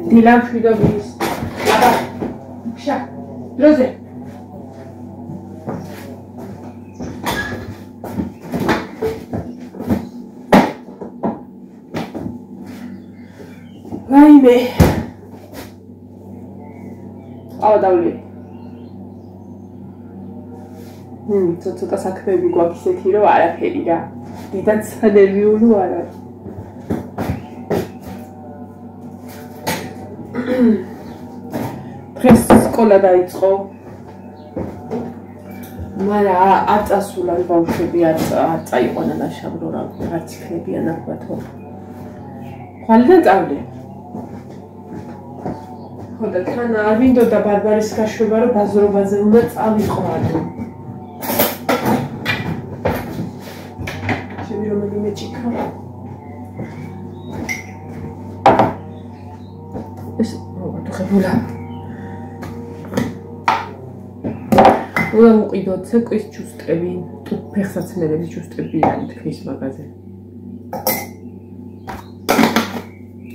დილა მშვიდობის. აბა, შა, დროზე. ვაიმე. ავდავლი. ცოტა საქმეები გვაქვს ისეთი, რომ არაფერი რა. დიდად ნერვიული არ არის. დღეს სკოლა დაიწყო. მაგრამ არ წასულან ბავშვები არ წაიყვანა ნაშაბრო რა, არც იქნებიან ახბათო. ხვალიდან წავდე. ხო და თან არ მინდოდა ბარბარის გაშვება, რომ ბაზრობაზე უნდა წავიყვანო. რომელიმე ჭიქა. ეს მოხებულა. უნდა მყიდოთ ცეკვის ჯუსტები, ფეხსაცმელების ჯუსტები არის თქვის მაგაზე.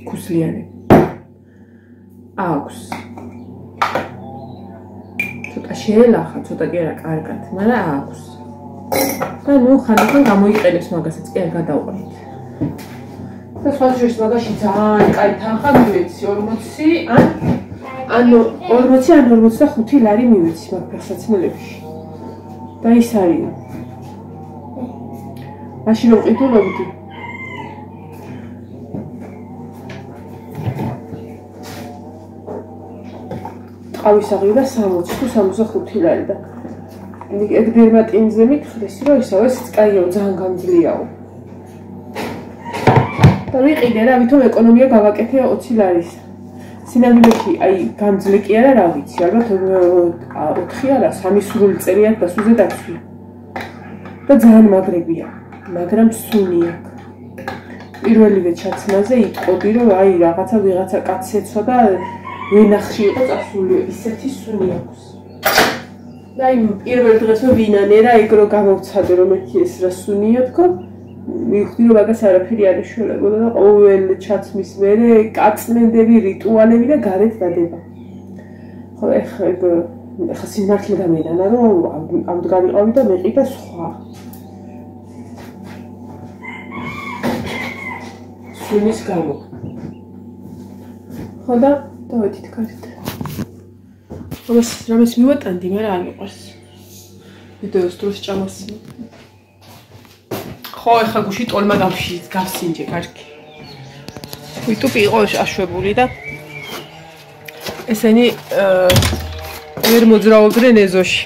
ქუსლიანი. აქვს. ცოტა შეელახა, ცოტა კი არა კარგად, მაგრამ აქვს. და ნუ ხანდახან გამოიყენებს მაგასაც კი არ გადავყრით. და სხვა შორის მაგაში ძალიან კაი თანხა მივეცი 40 ან 45 ლარი მივეცი მაგ ფეხსაცმელებში. და ის არის. მაშინ რომ ყიდულობდი. ტყავის აღება 60 თუ 65 ლარი და ეგ დერმატინზე მითხრეს, რომ ისავე კაიო ძალიან გამძლეაო. და ვიყიდე რა, ვითომ ეკონომია გავაკეთე 20 ლარის. სინამდვილეში აი გამძლე კი არა რა ვიცი, ალბათ 4 არა, 3 სრული წერიათ დასუზე დაცვი. და ძალიან მაგრებია, მაგრამ სუნი აქვს. პირველივე ჩაცმაზე იტყოდი, რომ აი რაღაცა ვიღაცა კაცს ეცვა და ვენახში იყო წასული, ისეთი სუნი აქვს. და იმ პირველ დღეს ვინანე რა ეგ რო გამოვცადე რომ ერთი ეს რა სუნია თქო მივხვდი რომ მაგას არაფერი არ ეშველებოდა და ყოველ ჩაცმის მერე კაცმენდები რიტუალები და გარეთ დადება ხო ეხა სიმართლე დამენანა რომ ამდგარიყავი და მეყიდა სხვა სუნის გამო ხო და დავეთით კარით რამეს მივატანდი, მაგრამ არ მიყვარს. ვიდეოს დროს ჭამას. ხო, ეხლა გუში ტოლმა გავსინჯე, კარგი. YouTube იყო აშვებული და ესენი ვერ მოძრაობდნენ ეზოში.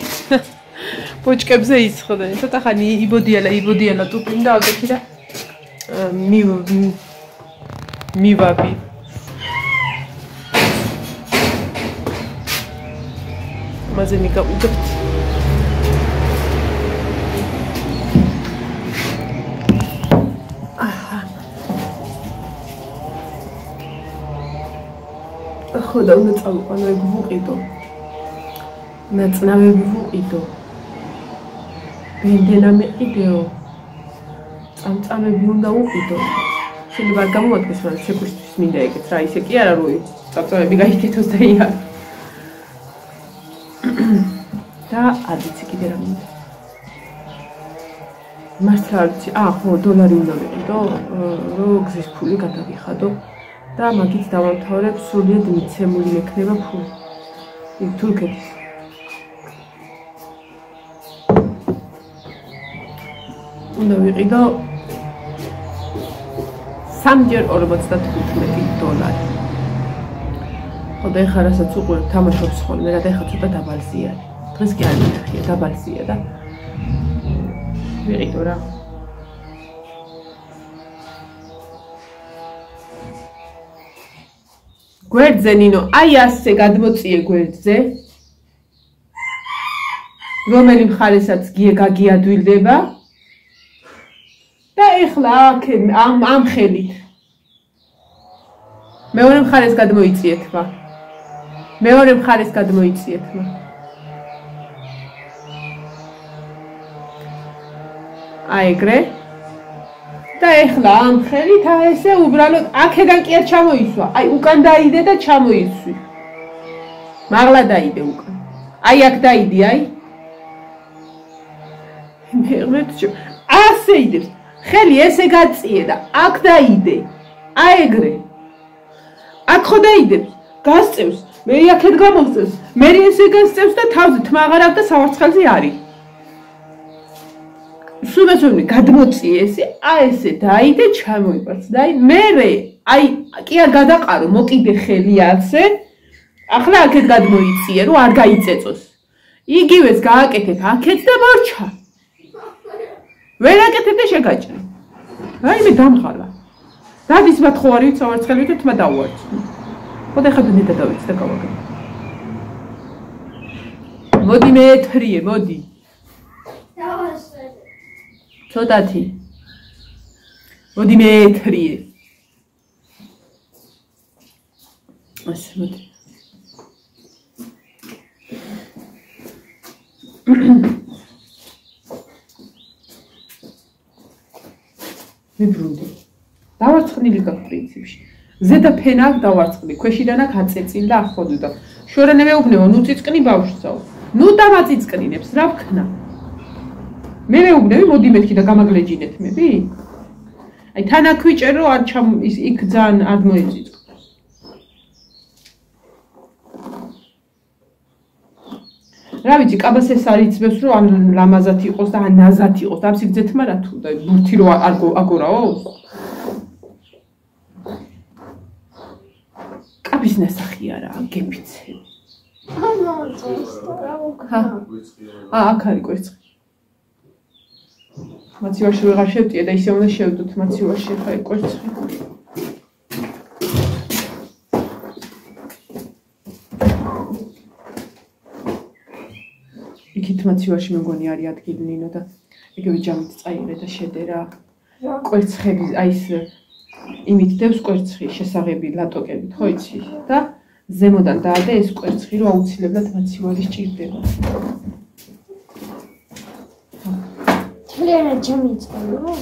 ბოჭკებზე იცხდნენ. ცოტა ხანი იბოდიალა ტუპინ და ავდექი და მივაბი. მასე მიგაუგებთ. ხო და უნდა წავიყვანო ეგ ვუყიდო. ნაწნავები ვუყიდო. ბენდენა მეყიდეო. წამწამები უნდა უყიდო. შეიძლება არ გამოადგეს, მაგრამ ცეკვისთვის მინდა ეგეთ რა, ისე კი არა რომ წამწამები გაიქეთოს და იარ. და არ ვიცი კიდე რა მინდა. მართლა არ ვიცი. ხო, დოლარი უნდა ვიყიდო, რომ გზის ფული გადავიხადო და მაგით დავამთავრებ სრულიად მიცემული მექნება ფული. იქ თურქეთის. უნდა ვიყიდო 3.45 დოლარი. ხო და ეხლა რასაც უყურებ თამაშობს ხოლმე რა და ეხლა ცოტა დაბალზია. დღეს კი არ მითხია დაბალზია და ვიყიდო რა. გვერდზე ნინო, აი ასე გადმოწიე გვერდზე. რომელი მხარესაც გაგიადვილდება და ეხლა ამ ხელით მეორე მხარეს გადმოიწიეთმა. მეორე მხარეს გადმოიწიეთმა. აი ეგრე. და ეხლა ამ ხელით ესე უბრალოდ აქედან კი არ ჩამოისვა. აი უკან დაიდე და ჩამოისვი. მაღლა დაიდე უკან. აი აქ დაიდე, აი. მერმეთში. ასე იდებს. ხელი ესე გაწიე და აქ დაიდე. აი ეგრე. აქ ხო დაიდებს. გასწევს. მე აქეთ გამოსწევს. მე ესე გასწევს და თავზე თმა აღარ აქვს და სავარცხელზე არის. სულმეცოვნი გადმოწიე ესე, აი ესე დაიდე, ჩამოიყვანს. დაი მე აი კი არ გადაყარო, მოკიდე ხელი ასე. ახლა აქეთ გადმოიწიე, რომ არ გაიწეწოს. იგივეს გააკეთებ აქეთ და მორჩა. ვერ აკეთებ და შეგაჭრე. აი მე დამხალა. დადის მათ ხო არის სავარცხელი და თმა დავუარცხნი. ხო და ხა ბნედა დავიც და გავაგებ. მოდი მე ეთრიე, მოდი. ცოტათი. მოდი მე ეთრიე. ასე მოდი. მე ბრუნდი. დავარცხნილი გაქვს პრინციპში. ზედა ფენა აქვს დავარცხნილი, ქვეშიდან აქვს აწეწილი და ახოდო და შორანე მეუბნეო, ნუ წიწკნი ბავშვსაო. ნუ დამაწიწკნინებს, რა ვქნა? მე მეუბნები, მოდი მეთქი და გამაგლეჯინეთ მები? აი თან აქ ვიჭერო, არ იქ ძალიან არ მოეწიწკ. რა ვიცი, კაბას ეს არ იცმევს, რომ ან ლამაზად იყოს და ან ნაზად იყოს და ამ სიგრძეთ მარა თუ და ბურთი რო არ აგორაო? კაბის ნასახი არა, გეფიცე. აქ არის კვერცხი. მაცივარში ვეღარ შევტიე და ისე უნდა შევდოთ მაცივარში ხა კვერცხი. იქით მაცივარში მე მგონი არის ადგილი ნინო და იგივე ჯამით წაიღე და შედე რა. კვერცხები აი ეს იმით დევს კვერცხი შესაღები ლატოკებით, ხო იცი? და ზემოდან დაადე ეს კვერცხი, რომ აუცილებლად მაცივარი სჭირდება. თლიანად ჯამი წაიღო?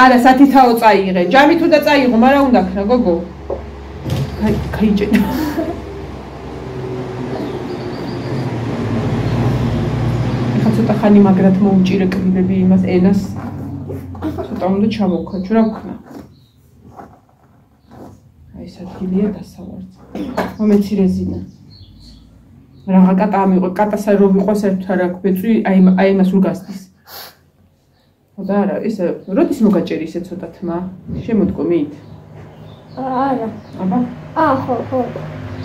არა, სათითაო წაიღე. ჯამი თუ და წაიღო, მაგრამ უნდა ქნა, გოგო. გაიჭენა. ეხლა ცოტა ხანი მაგრად მოუჭირე კბილები იმას ენას. ცოტა უნდა ჩამოვქაჩო, რა ვქნა? აი ეს ადგილია დასავარცხი. მომეცი რეზინა. რაღა კატა ამიყო, კატასა რო ვიყოს ერთთან რა გვეწვი, აი იმას ურ გასდის. და არა, ესე როდის მოგაჭერი ისე ცოტა თმა? შემოდგომით? არა. აბა? ხო.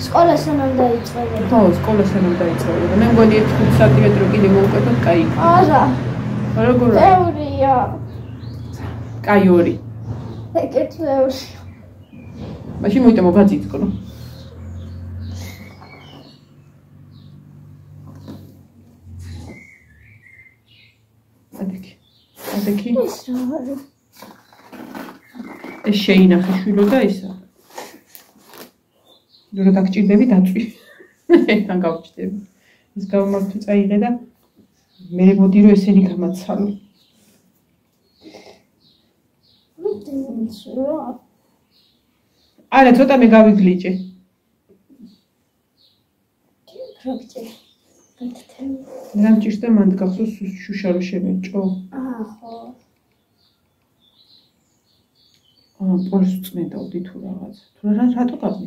სკოლასანამ დაიწყებოდა. ხო, სკოლასანამ დაიწყებოდა. მე მგონი 5 სანტიმეტრო კიდე მოვუკეთოთ, კაი. არა. როგორ? თეორია. კაი 2. ეგ თეორია. მაშინ მოიტა მოგაწიწკრო. ადექი. ეს რა არის? ეს შეინახე შვილო და ისა. რო დაგჭირდები დაწვი. თან გავჭდები. ეს გავმართვი წაიღე და მე მოდი რომ ესენი გამაცალო. არა, ცოტა მე გავიგლიჭე. რა მჭირდა მანდ გახსოვს შუშა რო შემეჭო? ხო. პოლს წმენდავდი თუ რაღაც. თუ რატო გავი?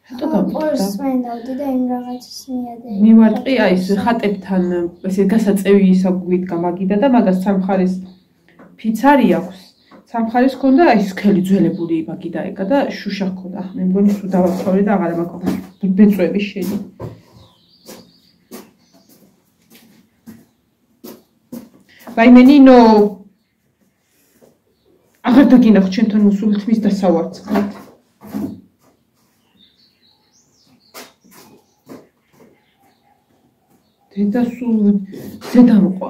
რატო გავი? პოლს წმენდავდი და იმ რაღაცას მიადე. მივარტყი აი ეს ხატებთან ესე გასაწევი ისაგვით გამაგიდა და მაგას სამხარეს ფიცარი აქვს. სამხარეს ქონდა აი სქელი ძველებული მაგი დაეკა და შუშა ქონდა. მე მგონი სულ დავაცხოვრე და აღარა მაქვს ბეწვები შენი. ვაიმენინო აღარ დაგინახ ჩემთან მოსული თმის დასავარცხლით. დედა სულ ზედამყვა.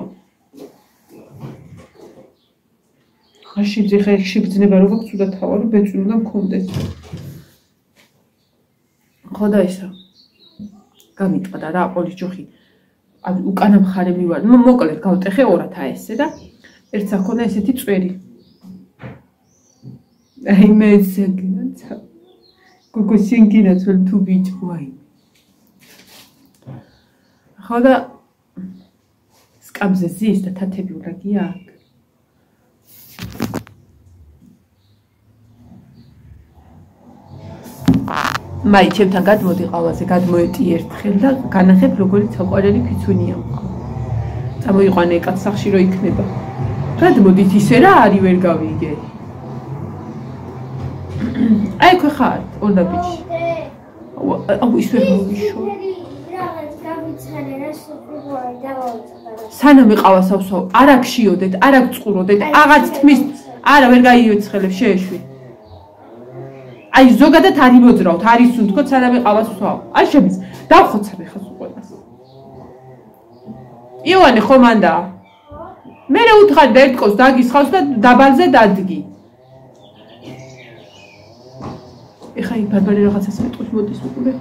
ხაშიბძე ხა შეგძნება რომ გაქვს უდა თავარი ბეწვი უნდა მქონდეს. ხო და ისა. გამიტყდა რა პოლის ჯოხი. უკანა მხარე მივარ. მოკლედ გავტეხე 2 ათასზე და ერთს ახონდა ესეთი წვერი. აი მეცე გინაცა. გოგო შინგინაც վել თუ ბიჭვაი. ხოდა სკამზე ზის და თათები ულაგია აქ. მაი ჩემთან გადმოდი ყავაზე, გადმოეტი ერთხელ და განახებ როგორი საყვარელი ფიცუნია. წამოიყვანე კაც სახში რო იქნება. გადმოდით ისე რა არის ვერ გავიგე. აი ხო ხარ, ონა ბიჭი. აუ ის ვერ მოვიშო. სანამ ეყავა სავსო, არ აქშიოდეთ, არ აქწყუროდეთ, აღარც თმის, არა ვერ გაიოცხელებ შეეშვი. აი ზოგადად არ იმოძრავთ, არ ისუნთქოთ, სანამ ეყავა სვავ. არ შემის, დავხოცებ ხა ყველას. ივანე ხომანდა. მე რა უთხარ და ერთკოს დაგისხავს და დაბალზე დადგი. ეხა იქ ბარბარე რაღაცას მეტყვის მოდის უკვე.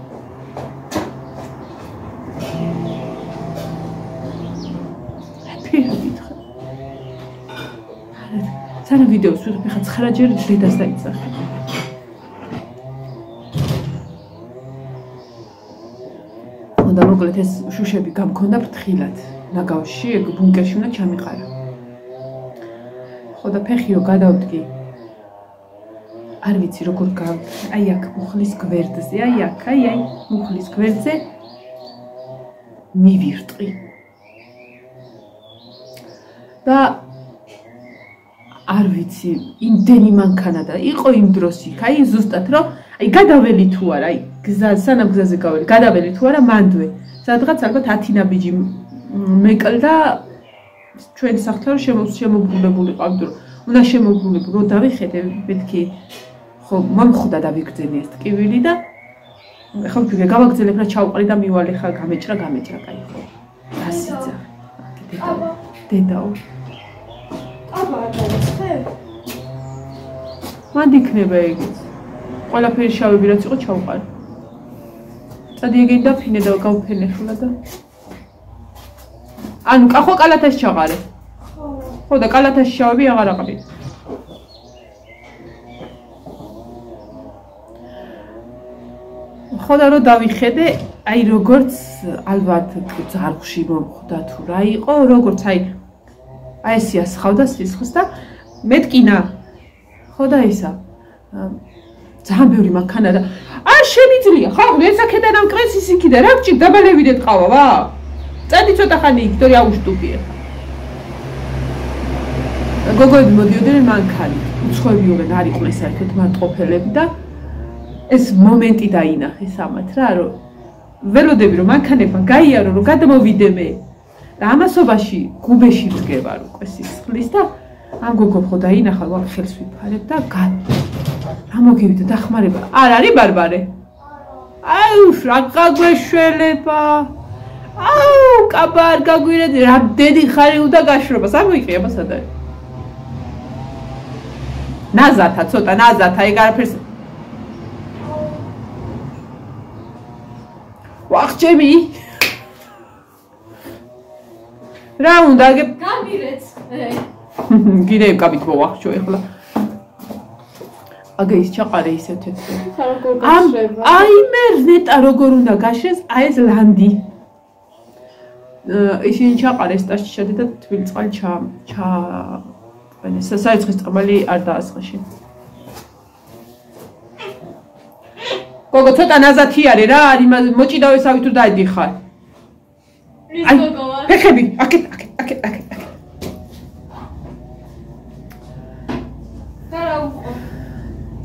სანამ ვიდეოს ვიღებ ხა 9 ჯერ დედას დაიცახე. და მოკლედ ეს შუშები გამქონდა ფრთხილად. ნაგავში, ეგ ბუნკერში უნდა ჩამიყარა. ხოდა ფეხიო გადავდგი. არ ვიცი როგორ აი აქ მუხლის გვერდზე, აი აქ, აი მუხლის გვერდზე მივირტყი. და არ ვიცი, იმდენი მანქანა და იყო იმ დროს იქ, აი ზუსტად რომ აი გადაველი თუ არა, აი სანამ გზაზე გაველი, გადაველი თუ არა მანდვე. სადღაც ალბათ 10 ნაბიჯი მეკლდა ჩვენ სახლთან შემობრუნებული ყავთ რომ უნდა შემობრუნებულ რომ დავიხედე მეთქი ხო მომხვდა და ვიგრძენი ეს ტკივილი და ხო ვიგე გავაგზელებ რა ჩავყრი და მივალე ხა გამეჭრა კაი ხო ასიცა დედაო აბა დაიწყე მანდ იქნება ეგეც ყველაფერი შავები რაც იყო ჩავყარი წადი ეგ დაფინე და გავფენე ხოლა და ანუ ხო კალათაში ჩაყარე ხო და კალათაში შავები აღარ აყრით ხო და რო დავიხედე აი როგორც ალბათ ძარღვში მომხვდა თუ რა იყო როგორც აი ესია სხავდა სისხლს და მეტკინა ხო და ისა ძალიან ბევრი მანქანა და არ შემიძლია ხალხი ესაკედან ამ კრეს ის იქიდა რა გჭირ დაბალევიდეთ ყავა ვა წადი ცოტა ხანი იქ თორე აუშტუპია გოგოები მოდიოდნენ მანქანით უცხოებიობენ არ იყვნენ საერთოდ მარტყოფელები და ეს მომენტი დაინახე სამათ რა რომ ველოდები რომ მანქანებმა გაიარო რომ გადმოვიდე მე და ამასობაში გუბეში ვდგება უკვე სისხლის და ამ გოგო ხო დაინახა ვარ ხელს ვიფარებ და რა მოგივიდა დახმარება არ არის ბარბარე აუ რა გაგვეშველება აუ კაბარ გაგვირედი რამდენი ხარი უნდა გაშრობას არ მოიყია მასადა ნაზათა ცოტა ნაზათა ეგ არაფერს ვახჭები რა უნდა გამირეც გირებ კაბით მოვახჭო ეხლა აგა ის ჩაყარე ისეთ აი მე ნეტა როგორ უნდა გაშრეს აი ეს ლანდი ისინი ჩაყარე სტაშში შედი და თბილი წყალი ეს საერცხის წყალი არ დაასხაში გოგო ცოტა ნაზათი არის რა არის მოჭიდავესავი თუ დაიდიხარ აი ფეხები აკეთ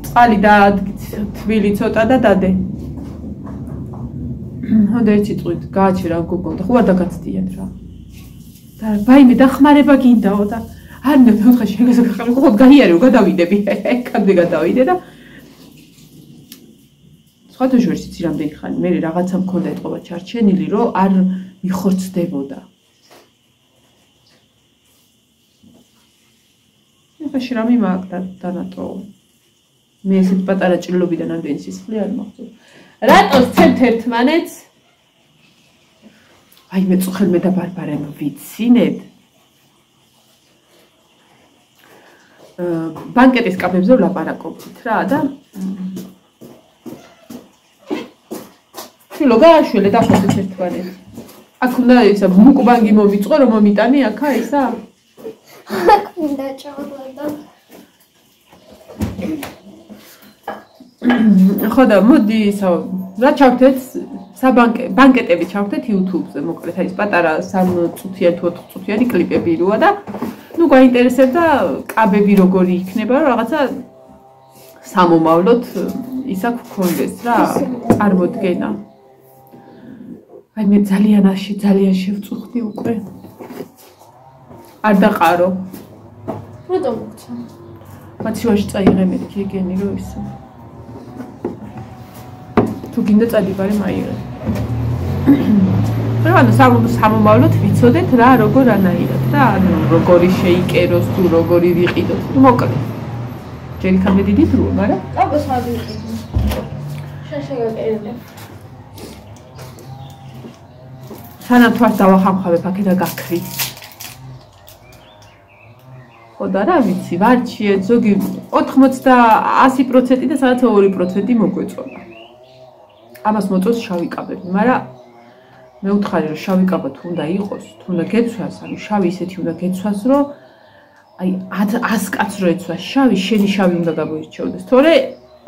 წყალი დაადგი თბილი ცოტა და დადე ჰონდა ერთი წვით გააჩერა გოგო და ხო არ დაგაცდიათ რა და ბაიმე დახმარება გინდაო და არ ნახე შეგასა ხარ ხო გაიარეო გადავიდები კამდე გადავიდე და სხვათა შორის იცი რამდენი ხანი მე რაღაცა მქონდა ეთყობა ჩარჩენილი რომ არ მიხორცდებოდა ეხა შრამი მაგდა დანატო მე ესეთ პატარა ჭრილობიდან ამდენი სისხლი არ მახსოვს რატო ცემთ ერთმანეთს აი მე წუხელ მე და ბარბარემ ვიცინეთ ბანკეტის კაფეებზე ვლაპარაკობთ რა და შვილო გააშველე დახოცეთ ერთმანეთს. აქ უნდა ისა მუკბანგი მომიწყო რომ მომიტანი აქა ისა? აქ მინდა ჩავდო. ხო და მოდი ისა რა ჩავთეთ ბანკეტები ჩავთეთ YouTube-ზე მოკლედ აი ეს პატარა 3 წუთიანი თუ 4 წუთიანი კლიპები როა და ნუ გაინტერესებდა კაბები როგორი იქნება რა რაღაცა სამომავლოდ ისა გქონდეს რა წარმოდგენა. აი მე ძალიან შევწუხდი უკვე. არ დაყარო. რატომ მოგცა? მათ შუაში წაიღე მეთქი ეგენი რო ისო. თუ გინდა წადიბარე მაიღე. ანუ სამომავლოდ ვიცოდეთ რა როგორ ანაირად და ანუ როგორი შეიკეროს თუ როგორი ვიყიდოთ. ნუ მოკლედ. ჯერ იქამდე დიდი დროა, მაგრამ აბა სავიყიდო. შეგაკერდე. სანამ თვას დავახამხავებ აქ და გაქრი. ხო და რა ვიცი, ვარჩიე ზოგი 80 და 100% და სადაც 2% მოგვეწონა. ამას მოწონს შავი კაბები, მაგრამ მე ვთხარი რომ შავი კაბა თუ უნდა იყოს, თუ უნდა გეცვას, ანუ შავი ისეთი უნდა გეცვას, რომ აი 100 კაცს რო ეცვას შავი, შენი შავი უნდა გამოირჩეოდეს. თორე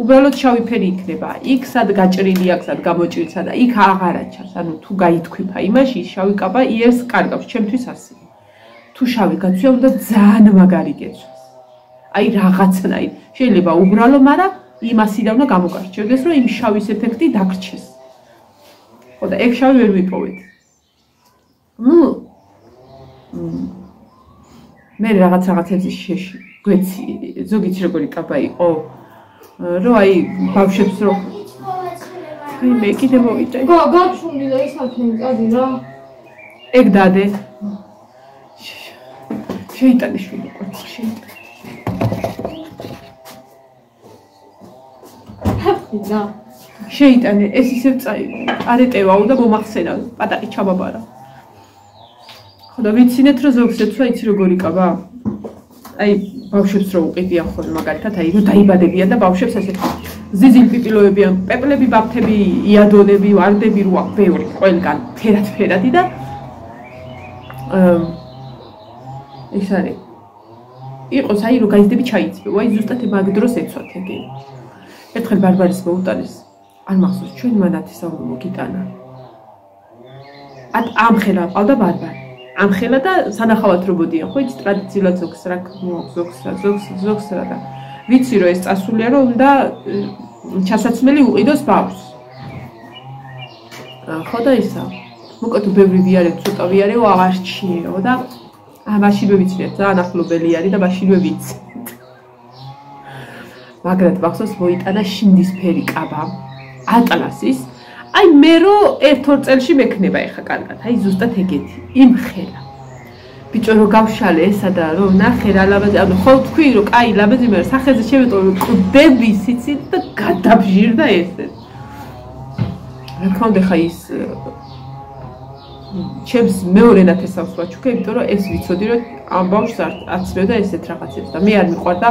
უბრალოდ შავი ფერი იქნება. იქ სად გაჭრილი აქვს, სად გამოჭრილსა და იქ აღარა ჩანს. ანუ თუ გაითქვიფა იმაში, შავი კაბა იერს კარგავს, ჩემთვის ასე. თუ შავი გაცვია, უნდა ძალიან მაგარი გეცვას. აი რაღაცნაირ. შეიძლება უბრალო, მაგრამ იმასიდან უნდა გამოგარჩევდეს, რომ იმ შავის ეფექტი დაგრჩეს. ხო და ეგ შავი ვერ ვიპოვეთ. ნუ მე რაღაცებზე შეში გვეცი, ზოგიც როგორი კაბა იყო, რომ აი ბავშვებს რო აი მე კიდე მოვიტე. გაჩვენი და ისათენ წადი რა. ეგ დადე. შეიტანე შვილი ყოფილი შეიტანე. და შეიტანე ეს ისევ არეტევაო და მომახსენა პატაკი ჩაბაბარა. ხო და ვიცინეთ რომ ზოგს ეცვა იცი როგორი კაბა? აი ბავშვებს რო უყიდიან ხოლმე მაგალითად აი რომ დაიბადებიან და ბავშვებს ასე ზიზილ პიპილოებიან, პეპლები, ბაფთები, იადონები, ვარდები რო აქვს ბევრი ყველგან ფერადი და ეს არის იყოს აი რომ გაიზდები ჩაიწვევ, აი ზუსტად მაგ დროს ეცვათ ეგ. ერთხელ ბარბარის მოუტანეს. არ მახსოვს ჩვენ მანათისაური მოგიტანა. ამხელა ყავდა ბარბარი. ამხელა და სანახავად რობოდიან, ხო იცი ტრადიციულად ზოგს რა ზოგს რა და ვიცი რომ ეს წასულია რომ უნდა ჩასაცმელი უყიდოს ბავშვს. ხო და ისა. მოკლედ ბევრი ვიარე, ცოტა ვიარეო აღარ ჩიეო და მაშინვე ვიცით ძალიან ახლობელი არის და მაშინვე ვიცით. მაგრამ მახსოვს მოიტანა შინდისფერი კაბა ატლასის. აი მე რო 1-2 წელში მექნება ეხა კარგად. აი ზუსტად ეგეთი. იმხელა. ბიჭო რო გავშალე ესა და რო ნახე რა ლაბაზი, ანუ ხო თქვი რომ კაი ლაბაზი, მაგრამ სახეზე შევიტოვე რომ ყდები სიცით და გადაბჟირდა ესე. რა თქმა უნდა ხა ის ჩემს მეორე ნათესავს ვაჩუქე, იმიტომ რომ ეს ვიცოდი რომ ამ ბავშვს აცმევდა ესეთ რაღაცებს და მე არ მიყვარდა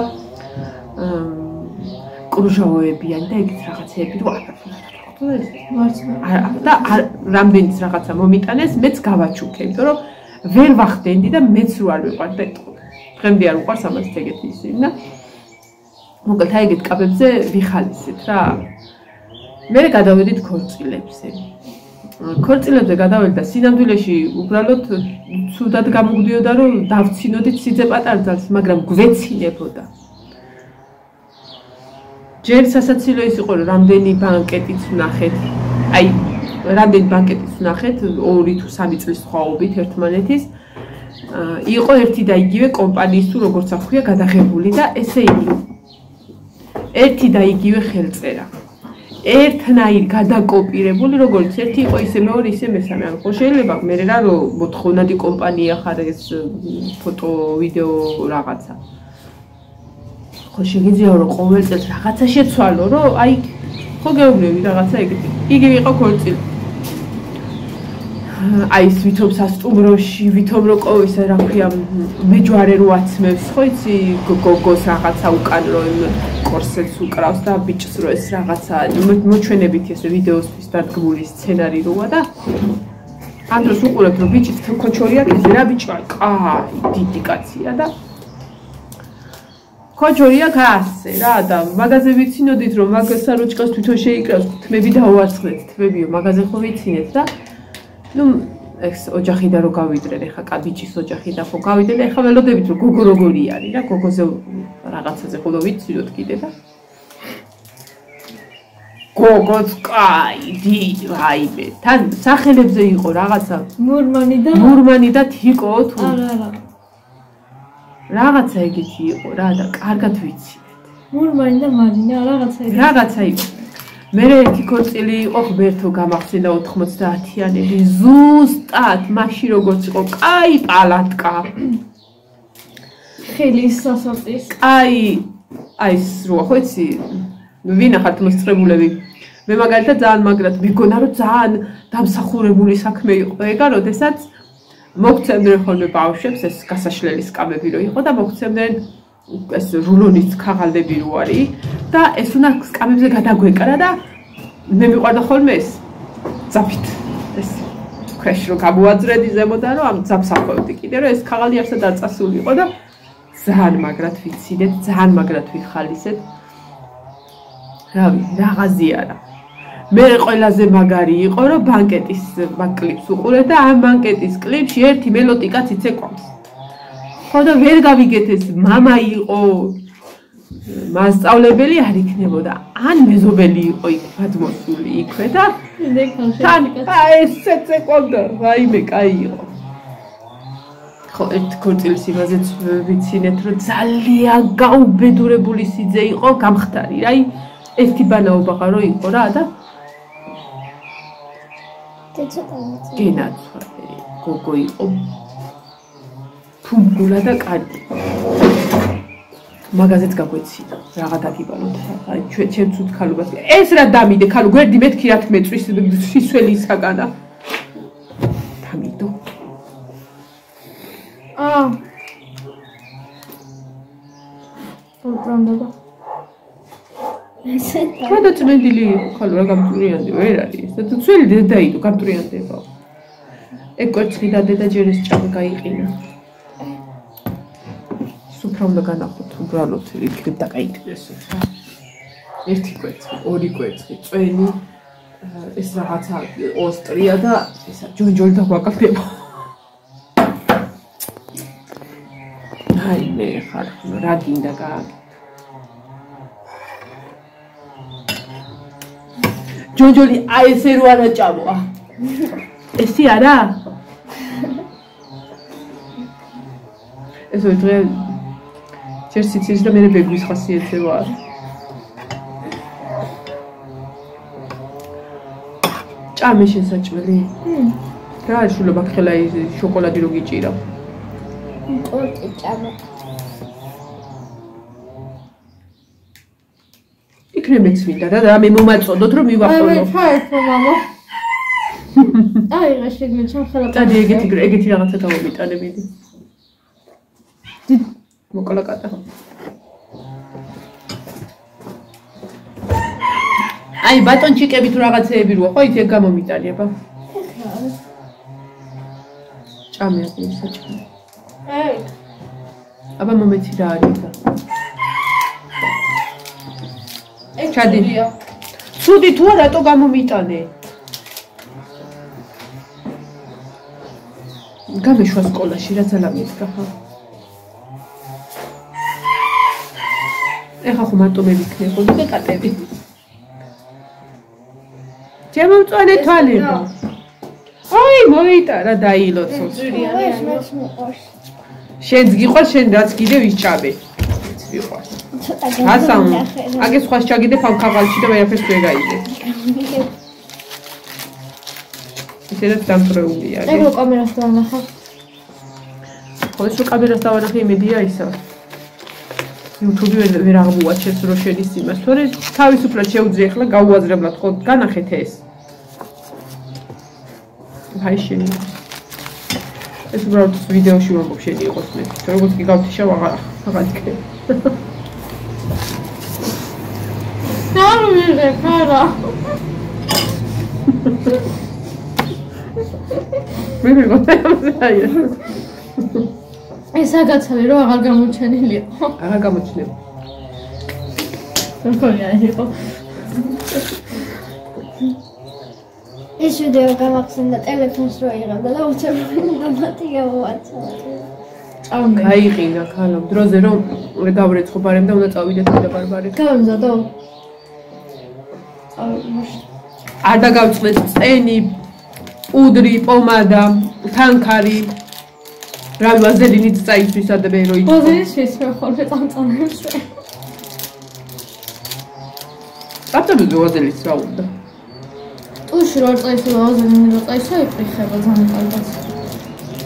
კრუჟავოებიან და ეგეთ რაღაცეები რო და რამდენიც რაღაცა მომიტანეს, მეც გავაჩუქე, იმიტომ რომ ვერ ვახდენდი და მეც რო არ ვიყვარდა ეთქო. დღემდე არ უყვარს ამას ეგეთი ისინი და მოკლედ აი ეგეთ კაბებზე ვიხალისეთ რა. მე გადავედით ქორწილებზე. ქორწილებზე გადავედი და სინამდვილეში უბრალოდ ცუდად გამოგვდიოდა რომ დავცინოდით სიძე პატარძალს, მაგრამ გვეცინებოდა. ჯერ სასაცილო ის იყო რომ რამდენი ბანკეტიც ვნახეთ. აი რამდენი ბანკეტიც ვნახეთ 2 თუ 3 წლის სხვაობით ერთმანეთის. იყო ერთი და იგივე კომპანიის თუ როგორც აქვია გადაღებული და ესე იგი ერთი და იგივე ხელწერა. ერთნაირ გადაკოპირებული, როგორც ერთი იყო ისე მეორე ისე მესამე. ანუ ხო შეიძლება მე რა რომ მოთხოვნადი კომპანია ხარ ეს ფოტო, ვიდეო რაღაცა. ხო შეგიძლია რომ ყოველ წელს რაღაცა შეცვალო, რომ აი ხო გეუბნები რაღაცა ეგეთი. იგივე იყო ქორწილი. აი ეს ვითომ სასტუმროში, ვითომ რო ყოველისა რა ქვია მეჯვარე რო აცმევს, ხო იცი, გოგოს რაღაცა უკან რო კორსეტს უკრავს და ბიჭს რო ეს რაღაცა მოჩვენებით ეს ვიდეოსთვის დადგმული სცენარი როა და ამ დროს უყურებთ რომ ბიჭის ქოჩორია კეზე რა ბიჭია, კაი, დიდი კაცია და ქოჩორია კაცე რა და მაგაზე ვიცინოდით რომ მაგ საროჭკას თვითონ შეიკრავს, თმები დაუარცხნეთ, თმებიო, მაგაზე ხო ვიცინეთ და ну, ეს ოჯახიდან რო გავიდნენ, ეხა კაბიჭის ოჯახიდან ხო გავიდნენ, ეხა ველოდებით რომ გოგო როგორი არის რა, გოგოზე რაღაცაზე ხოლმე ვიცინოთ კიდე და გოგოც კაი, დიდი, აიმე, თან სახელებზე იყო რაღაცა მურმანი და თიკო თუ არა რაღაცა ეგეთი იყო რა და კარგად ვიცინეთ. მურმანი და მარინა რაღაცა იყო. მე ერთი ქორწილი იყო ღმერთო გამახსენდა 90-იანები ზუსტად მაშინ როგორც იყო კაი პალატკა ხელის სასოწის აი ეს როა ხო იცი ვინახართ მოსწრებულები მე მაგალითად ძალიან მაგრად მიგონა რომ ძალიან დამსახურებული საქმე იყო ეგა როდესაც მოგცემდნენ ხოლმე ბავშვებს ეს გასაშლელი სკამები რო იყო და მოგცემდნენ ეს რულონის ქაღალდები რო არის და ეს უნდა სკამებზე გადაგვეკრა და მე მიყვარდა ხოლმე ეს ძაფით ეს ქვეშ რო გამოაძრედი ზემოდან რომ ამ ძაფს ახვევდი კიდე რომ ეს ქაღალდი არსად არ წასულიყო და ძალიან მაგრად ვიცინეთ, ძალიან მაგრად ვიხალისეთ. რავი, რაღაცი არა. მე ყველაზე მაგარი იყო რომ ბანკეტის კლიპს უყურე და ამ ბანკეტის კლიპში ერთი მელოტი კაცი ცეკვავს. ხო და ვერ გავიგეთ ეს მამა იყო მასწავლებელი არ იქნებოდა ან მეზობელი იყო იქ გადმოსული იქვე და თან ესე ცეკვობდა რაიმე კაი იყო. ხო ერთ ქორწილის იმაზეც ვიცინეთ რომ ძალიან გაუბედურებული სიძე იყო გამხდარი რა ერთი ბანაობა რო იყო რა და გენაცვალე გოგო იყო ფუმბულა და კადი მაგაზეც გაგვეცინა რაღა დაგიბალოთ აი ჩემს უთხალობას ეს რა დამიდე ხალო გვერდი მეთქი რა თმეწვის სისველი ისაგანა დამიდო პრობლემა ხოდა წმენდილი ხალო რა გამტრიანდი ვერ არის და ძველი დედა იყო გამტრიანდება ეგ კვერცხი და დედა ჯერ ეს ჭამე გაიყინა სუფრა უნდა განახოთ უბრალოდ იქნებ დაკაითდეს ერთი კვერცხი ორი კვერცხი წვენი ეს რაღაცა ოსტრია და ესა ჯონჯოლი დაგვაკეთება აი მე ხარ რა გინდა გააკეთე ჯონჯოლი აი ესე რო არა ჭამოა ესი არა ეს ვიდრე ჯერ სიცილს და მე ბეგვის ხასიათზე ვარ ჭამე შესაჭმელი რა შულობა ხელა შოკოლადი რო გიჭირა ტორტი ჭამე იქნებიც მინდა და მე მომაწოდოთ რომ მივახტოვო აი ხაერთო მამა აი რა შეგმეჩა ხელა წადი ეგეთი რაღაცა გამომიტანებიდი მოკლა კატა აი ბატონჩიკები თუ რაღაცეები როა ხო იცი ეგ გამომიტანება ჭამე აქ ისაჭმე აი აბა მომეცი რა არის და ჩადი ცუდი თუ რატო გამომიტანე გამეშვა სკოლაში რა ძალა მისგა ხა ეხა ხომ ატომები ქნებოდი და კატები ჩემომწვანე თვალება აი მოიტარა დაილოცოს შენს გიყვარს შენ რაც კიდევ ისჭამე ვიყვარს ასამ აგე სხვას ჩაგიდებ ამ ქაღალდში და ვერაფერს ვერ გაიგებ ისედაც დამწრეულია ეგ რო კამერას დავანახავ ხო ეს რო კამერას დავანახე იმედია ისა YouTube-ი ვერ აღმოაჩენს რო შედის იმას თორე თავისუფლად შეუძლია ახლა გაუაზრებლად ხო განახეთ ეს აი შენი. ეს უბრალოდ ვიდეოში ვამბობ შენი იყოს მე. როგორც კი გავთიშა აღარ იქნება. არ ვიღებ, არა. მე მეგონა ეს აგაცალე რომ აღარ გამოჩენილიყო. აღარ გამოჩნდება. როგორია იყო? ეს ვიდეო გამახსენდა ტელეფონს რო იღებდა და უცებრული გამატი გავაცხადა. წავმე. გაიყინა ქალო, დროზე რომ გავრეცხო ბარემ და უნდა წავიდეთ და ბარბარე. გავემზადო. არ დაგავწყდეთ წენი, პუდრი, პომადა, თანქარი. რავი ვაზელინიც წაისთვის ადმე რო იყო. ვაზელინიც მე ხოლმე წამწამებს. აბსოლუტურად ვაზელინიც რა უნდა. ტუში რო წაისო ვაზელინი რო წაისო იფრიხება ძალიან კარგად.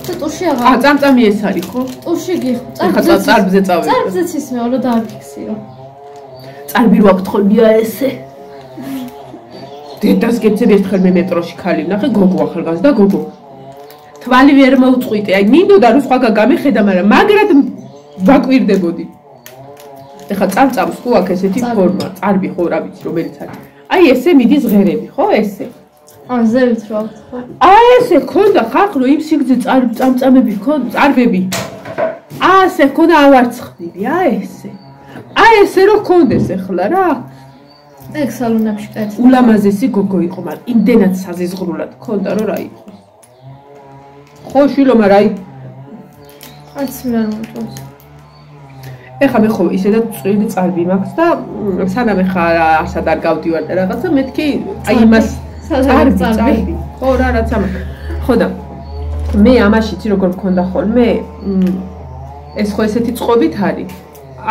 და ტუში აღარ. წამწამი ეს არის ხო? ტუში გიხ. წარბზე წავიდე. წარბზეც ის მეორე დააფიქსირო. წარბი რო აფთხოლია ესე. დედას გეცები ერთხელ მე მეტროში ხალი ვნახე გოგო ახალგაზრდა გოგო. თვალი ვერ მოუწყვიტე. აი მინდოდა რომ სხვა გამიხედა, მაგრამ მაგრად ვაკვირდებოდი. ეხლა წამწამს ხო აქ ესეთი ფორმა, წარბი ხო რა ვიცი რომელიც არის. აი ესე მიდის ღერები, ხო ესე. ზევით რა ხო? ესე ქონდა ხახრო იმ სიგრძე წამწამები ქონდა, წარბები. ასე ქონდა ავარცხნილი, ესე. ესე რო ქონდეს ეხლა რა. ეგ სალონებში კეთილი. ულამაზესი გოგო იყო, მაგრამ იმდენად საზიზღრულად ქონდა რომ რა იყო. ხო შვილო, მაგრამ აი არც მე არ მომწონს. ეხლა მე ხო ისედაც წვრილი წარბი მაქვს და სანამ ეხლა ასად არ გავდივარ და რაღაცა მეთქი აი იმას წარბი. ხო რა რაც ამ ხო და მე ამაშიც როგორ მქონდა ხოლმე ეს ხო ესეთი წყობით არის.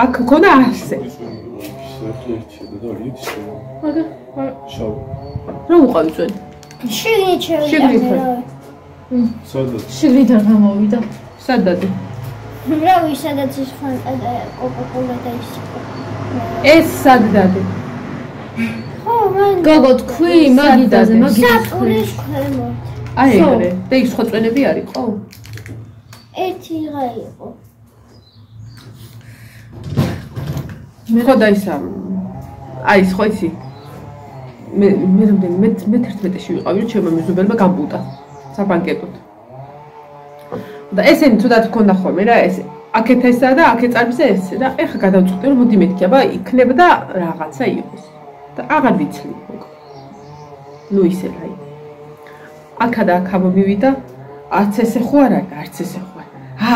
აქ მქონდა ასე. მაგა რა უყავი წვენი? შიგნით შიგნით არ გამოვიდა. სადადი? რავი, სადაც ის ფანტა კოკა-კოლა და ის. ეს სადადი? ხო, მან გოგო თქვი მაგიდაზე, მაგიდაზე. აი ეგრე. და ის სხვა წვენები არის ხო? ერთი რა იყო. ხო და ისა აი ის ხო ისი მე რამდენი მე 11-ში ვიყავი რომ ჩემო მეზობელმა გამბუტა საბანკეტოდ და ესენი თუდად მქონდა ხოლმე რა ეს აქეთ ესა და აქეთ წარბზე ესე და ეხა გადავწყვიტე რომ მოდი მეთქი აბა იქნება რაღაცა იყოს და აღარ ვიცლი ნუ ისე რა იყო აქა და აქა მომივიდა არც ესე ხო არა არც ესე ხო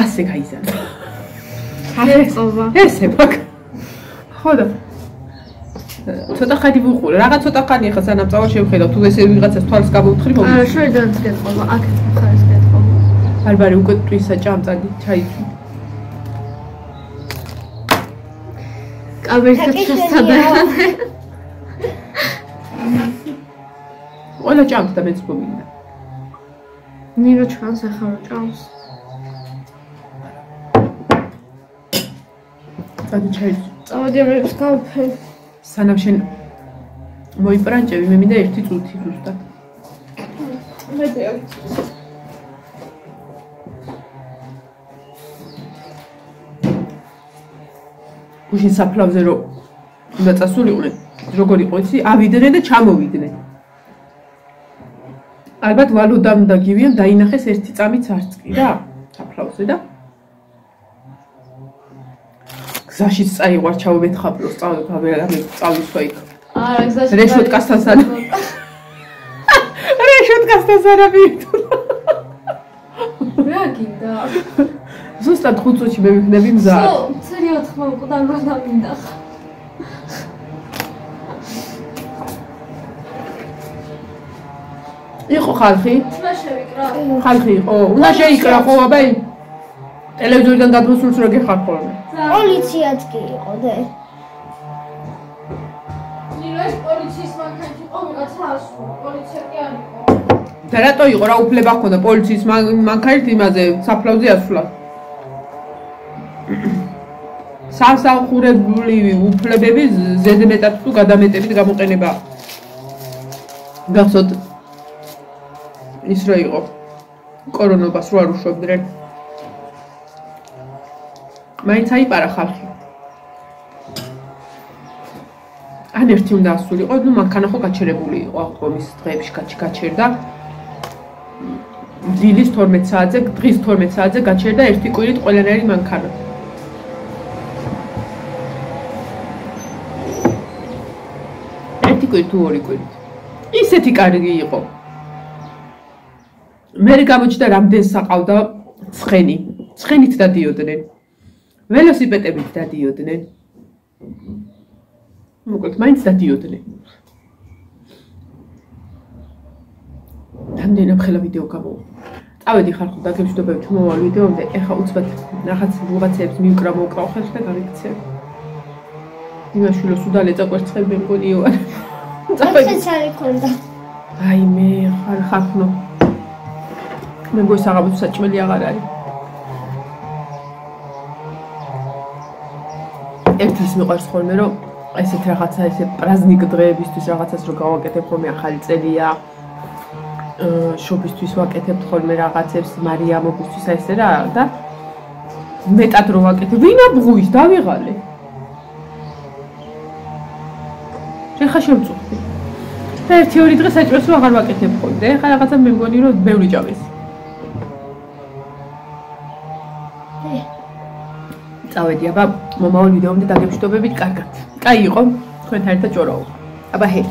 ასე გაიზარდა ესე მაგ ხო და ცოტა ხანი ვუყურე რაღაც ცოტა ხანი ახლა სანამ წავალ შევხედავ თუ ესე ვიღაცას თვალს გამოვთხრი მომი არა შოიდან გეტყობა აქეთ მხარეს გეტყობა ბარბარე უკვე ტვისა ჭამწადი ჩაიცვი კაბერტად შესაძლებელი ყველა ჭამს და მეც მომინდა ნირო ჩანს ახლა რა ჭამს წადი ჩაიცვი წავედი ამებს გავფე სანამ შენ მოიპრანჭები მე მინდა ერთი წუთი ზუსტად მე დიახ გუშინ საფლავზე რომ უნდა წასულიყვნენ როგორ იყო იცი ავიდნენ და ჩამოვიდნენ ალბათ ვალოდამ და გივიამ დაინახეს ერთი წამიც არც კი რა საფლავზე და გზაშიც წაიყვარ ჩავმეთხაბლოს წავისვა იქ არა გზაში რეშოტკასთან სანამ რეშოტკასთან სანამ რა გინდა ზუსტად 5 წუთში მე ვიქნები მზად ცერი 4 მოკვდა რა დამინდა იყო ხალხი თმა შევიკრა ხალხი იყო უნდა შეიკრა ხო აბა ტელევიზორიდან გადმოსულს რა გეხარ ხოლმე პოლიციაც კი იყო და ნილოს პოლიციის მანქანაში იყო ვიღაცა ასული პოლიცია კი არ იყო და რატო იყო რა უფლება ჰქონდა პოლიციის მანქანით იმაზე საფლავზე ასვლა სამსახურებული უფლებები ზედმეტად თუ გადამეტებით გამოყენება გახსოვთ ის რა იყო კორონობას რო არ უშვებდნენ მაინც აიპარა ხალხი ან ერთი უნდა ასულიყო ნუ მანქანა ხო გაჩერებული იყო აღდგომის დღეებში გაჩერდა დილის 12 საათზე დღის 12 საათზე გაჩერდა ერთი კვირით ყველანაირი მანქანა ერთი კვირით თუ ორი კვირით ისეთი კარგი იყო მე გამოჩნდა რამდენს საყავდა ცხენით დადიოდნენ ველოსიპედებით დადიოდნენ მოკლედ მაინც დადიოდნენ რამდენი ხელა ვიდეო გამოვა წავედი ხალხო დაგემშვიდობები თუ მოვალ ვიდეომდე ეხა უცბად რაღაცებს მივკრავ ხალხს და გავიქცე იმაშვილოს უდალეწა კვერცხები მე მგონი იოან წავედი ჩარი ქონდა აი მე ხალხო მე მგონი საღამოს საჭმელი აღარ არის ერთის მიყვარს ხოლმე რომ ესეთ რაღაცა ესე პრაზნიკ დღეებისთვის რაღაცას რო გავაკეთებ ხოლმე ახალი წელია შობისთვის ვაკეთებ ხოლმე რაღაცებს მარიამობისთვის ესე რა და მეტად რო ვაკეთებ ვინ აბღუის დავიღალე ეხა შემწუხდი და ერთი ორი დღე საჭმელს აღარ ვაკეთებ ხოლმე ეხა რაღაცა მე მგონი რომ ბევრი ჭამეს წავედი აბა მომავალ ვიდეომდე დაგემშვიდობებით კარგად კაი იყო თქვენთან ერთად ჭორაო აბა ჰე